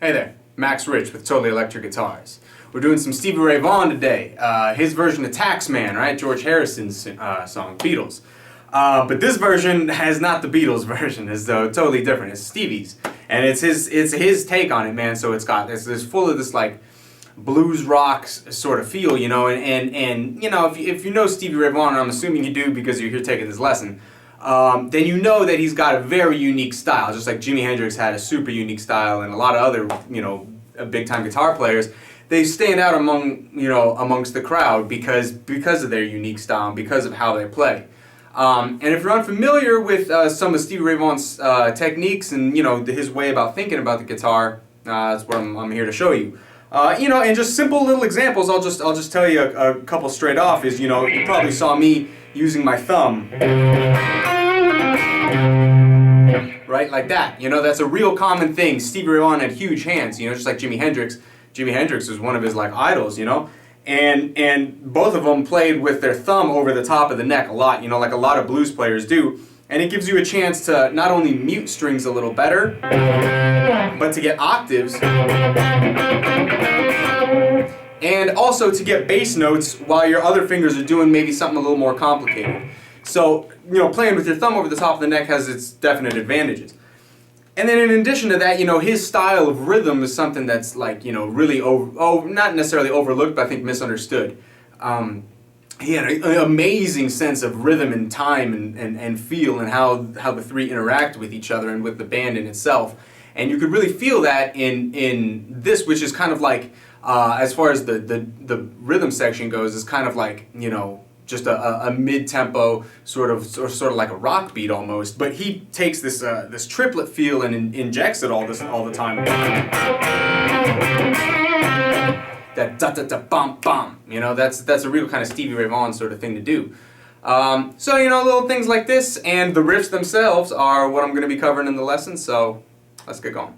Hey there, Max Rich with Totally Electric Guitars. We're doing some Stevie Ray Vaughan today. His version of Taxman, right? George Harrison's song, Beatles. But this version has not the Beatles version. It's totally different. It's Stevie's, and it's his take on it, man. So it's full of this like blues rock sort of feel, you know. And you know, if you know Stevie Ray Vaughan, and I'm assuming you do because you're here taking this lesson. Then you know that he's got a very unique style, just like Jimi Hendrix had a super unique style, and a lot of other, you know, big-time guitar players. They stand out amongst the crowd because of their unique style, and because of how they play. And if you're unfamiliar with some of Stevie Ray Vaughan's techniques and his way about thinking about the guitar, that's what I'm here to show you. And just simple little examples. I'll just tell you a couple straight off. Is you probably saw me using my thumb. Right, like that. That's a real common thing. Stevie Ray Vaughan had huge hands, just like Jimi Hendrix. Jimi Hendrix was one of his like idols, and both of them played with their thumb over the top of the neck a lot, like a lot of blues players do. And it gives you a chance to not only mute strings a little better, but to get octaves, and also to get bass notes while your other fingers are doing maybe something a little more complicated. So, playing with your thumb over the top of the neck has its definite advantages. And then in addition to that, his style of rhythm is something that's like, really not necessarily overlooked, but I think misunderstood. He had an amazing sense of rhythm and time and feel and how the three interact with each other and with the band in itself. And you could really feel that in this, which is kind of like, as far as the rhythm section goes, is kind of like, just a mid-tempo sort of like a rock beat almost. But he takes this this triplet feel and injects it all the time. That da da da bum bum. That's a real kind of Stevie Ray Vaughan sort of thing to do. So little things like this and the riffs themselves are what I'm going to be covering in the lesson. So let's get going.